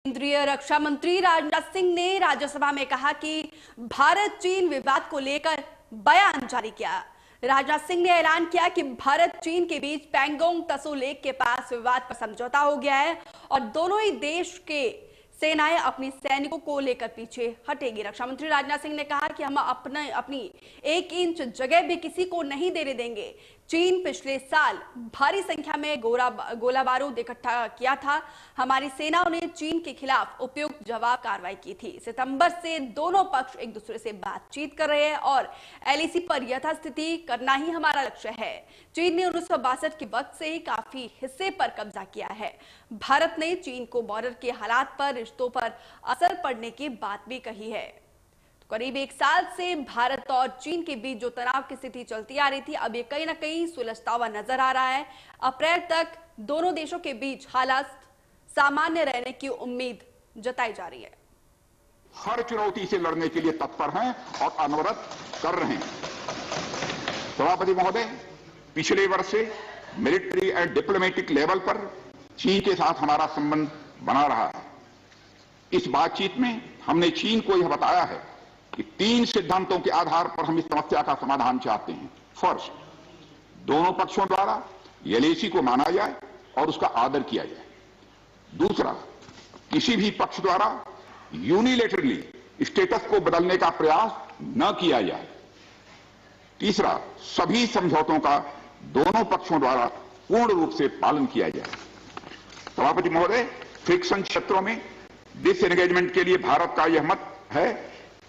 केंद्रीय रक्षा मंत्री राजनाथ सिंह ने राज्यसभा में कहा कि भारत चीन विवाद को लेकर बयान जारी किया। राजनाथ सिंह ने ऐलान किया कि भारत चीन के बीच पैंगोंग त्सो लेक के पास विवाद पर समझौता हो गया है और दोनों ही देश के सेनाएं अपनी सैनिकों को लेकर पीछे हटेगी। रक्षा मंत्री राजनाथ सिंह ने कहा कि हम अपनी 1 इंच जगह भी किसी को नहीं देने देंगे। चीन पिछले साल भारी संख्या में गोला बारूद इकट्ठा किया था। हमारी सेनाओं ने चीन के खिलाफ उपयुक्त जवाब कार्रवाई की थी। सितंबर से दोनों पक्ष एक दूसरे से बातचीत कर रहे हैं और एलएसी पर यथास्थिति करना ही हमारा लक्ष्य है। चीन ने 1962 के वक्त से ही काफी हिस्से पर कब्जा किया है। भारत ने चीन को बॉर्डर के हालात पर, रिश्तों पर असर पड़ने की बात भी कही है। करीब 1 साल से भारत और चीन के बीच जो तनाव की स्थिति चलती आ रही थी, अब ये कहीं ना कहीं सुलझता हुआ नजर आ रहा है। अप्रैल तक दोनों देशों के बीच हालात सामान्य रहने की उम्मीद जताई जा रही है। हर चुनौती से लड़ने के लिए तत्पर हैं और अनवरत कर रहे हैं। सभापति महोदय, पिछले वर्ष से मिलिट्री एंड डिप्लोमेटिक लेवल पर चीन के साथ हमारा संबंध बना रहा है। इस बातचीत में हमने चीन को यह बताया है कि 3 सिद्धांतों के आधार पर हम इस समस्या का समाधान चाहते हैं। फर्स्ट, दोनों पक्षों द्वारा एलएसी को माना जाए और उसका आदर किया जाए। दूसरा, किसी भी पक्ष द्वारा यूनिलेटरली स्टेटस को बदलने का प्रयास न किया जाए। तीसरा, सभी समझौतों का दोनों पक्षों द्वारा पूर्ण रूप से पालन किया जाए। सभापति महोदय, फ्रिक्शन क्षेत्रों में डिसएंगेजमेंट के लिए भारत का यह मत है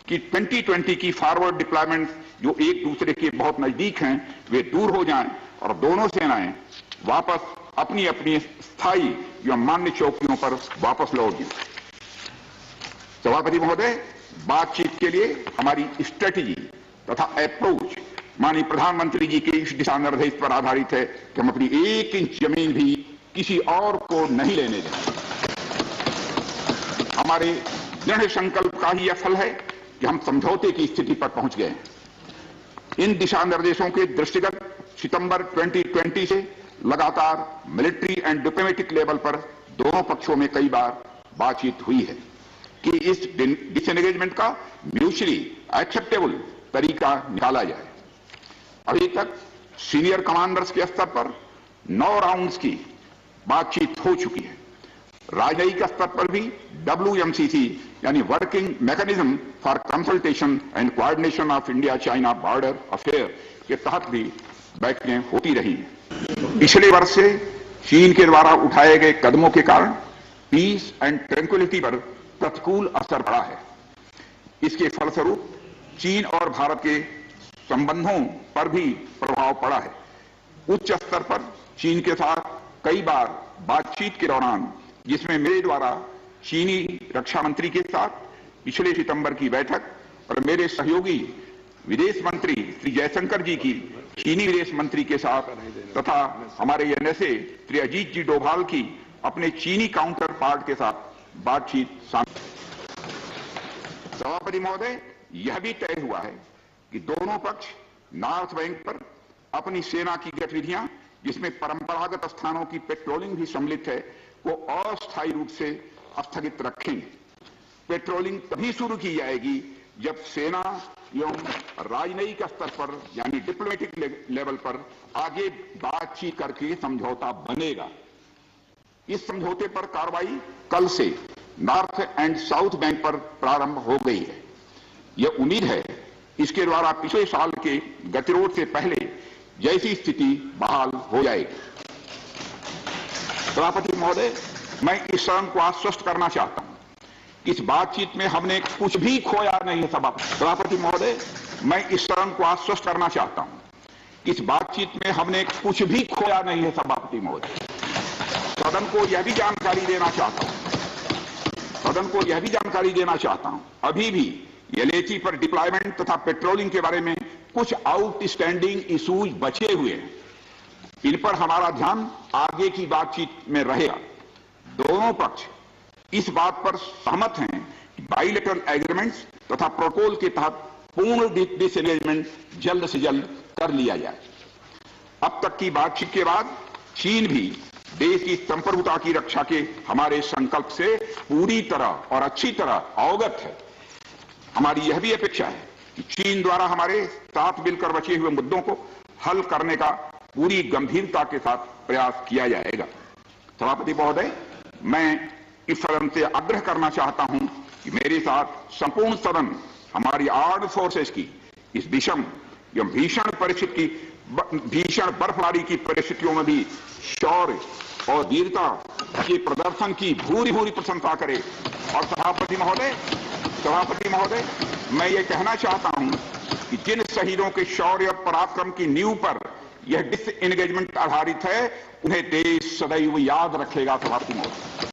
कि 2020 की फॉरवर्ड डिप्लॉयमेंट जो एक दूसरे के बहुत नजदीक हैं, वे दूर हो जाएं और दोनों सेनाएं वापस अपनी अपनी स्थायी या मान्य चौकियों पर वापस लौट जाएं। सभापति महोदय, बातचीत के लिए हमारी स्ट्रेटेजी तथा अप्रोच माननीय प्रधानमंत्री जी के इस दिशा निर्देश पर आधारित है कि हम अपनी 1 इंच जमीन भी किसी और को नहीं लेने देंगे। हमारे दृढ़ संकल्प का ही यह फल है कि हम समझौते की स्थिति पर पहुंच गए हैं। इन दिशा निर्देशों के दृष्टिगत सितंबर 2020 से लगातार मिलिट्री एंड डिप्लोमेटिक लेवल पर दोनों पक्षों में कई बार बातचीत हुई है कि इस डिसएंगेजमेंट का म्यूचुअली एक्सेप्टेबल तरीका निकाला जाए। अभी तक सीनियर कमांडर्स के स्तर पर 9 राउंड्स की बातचीत हो चुकी है। राजनयिक स्तर पर भी WMCC यानी working mechanism for consultation and coordination of India China border affair के तहत भी बैठकें होती रही हैं। पिछले वर्ष से चीन के द्वारा उठाए गए कदमों के कारण पीस एंड ट्रैंक्विलिटी पर प्रतिकूल असर पड़ा है। इसके फलस्वरूप चीन और भारत के संबंधों पर भी प्रभाव पड़ा है। उच्च स्तर पर चीन के साथ कई बार बातचीत के दौरान, जिसमें मेरे द्वारा चीनी रक्षा मंत्री के साथ पिछले सितंबर की बैठक और मेरे सहयोगी विदेश मंत्री श्री जयशंकर जी की चीनी विदेश मंत्री के साथ तथा हमारे एनएसए श्री अजीत जी डोभाल की अपने चीनी काउंटर पार्ट के साथ बातचीत शामिल। सभापति महोदय, यह भी तय हुआ है कि दोनों पक्ष नॉर्थ बैंक पर अपनी सेना की गतिविधियां, जिसमें परंपरागत स्थानों की पेट्रोलिंग भी सम्मिलित है, को अस्थायी रूप से स्थगित रखेंगे। पेट्रोलिंग तभी शुरू की जाएगी जब सेना एवं राजनयिक स्तर पर यानी डिप्लोमेटिक लेवल पर आगे बातचीत करके समझौता बनेगा। इस समझौते पर कार्रवाई कल से नॉर्थ एंड साउथ बैंक पर प्रारंभ हो गई है। यह उम्मीद है इसके द्वारा पिछले साल के गतिरोध से पहले जैसी स्थिति बहाल हो जाएगी। सभापति महोदय, मैं इस सदन को आश्वस्त करना चाहता हूं कि इस बातचीत में हमने कुछ भी खोया नहीं है। सभापति महोदय, मैं इस सदन को आश्वस्त करना चाहता हूं कि इस बातचीत में हमने कुछ भी खोया नहीं है। सभापति महोदय, सदन को यह भी जानकारी देना चाहता हूं अभी भी एलएसी पर डिप्लॉयमेंट तथा पेट्रोलिंग के बारे में कुछ आउटस्टैंडिंग इश्यूज बचे हुए हैं। इन पर हमारा ध्यान आगे की बातचीत में रहेगा। दोनों पक्ष इस बात पर सहमत हैं कि बाइलेटरल एग्रीमेंट्स तथा प्रोटोकॉल के तहत पूर्ण डिसएंगेजमेंट जल्द से जल्द कर लिया जाए। अब तक की बातचीत के बाद चीन भी देश की संप्रभुता की रक्षा के हमारे संकल्प से पूरी तरह और अच्छी तरह अवगत है। हमारी यह भी अपेक्षा है कि चीन द्वारा हमारे साथ मिलकर बचे हुए मुद्दों को हल करने का पूरी गंभीरता के साथ प्रयास किया जाएगा। सभापति महोदय, मैं इस सदन से आग्रह करना चाहता हूं कि मेरे साथ संपूर्ण सदन हमारी आर्म्ड फोर्सेस की इस विषम एवं भीषण बर्फबारी की परिस्थितियों में भी शौर्य और वीरता के प्रदर्शन की भूरी भूरी प्रशंसा करे। और सभापति महोदय, मैं ये कहना चाहता हूं कि जिन शहीदों के शौर्य और पराक्रम की नींव पर यह डिसएंगेजमेंट आधारित है, उन्हें देश सदैव याद रखेगा। सभापति महोदय।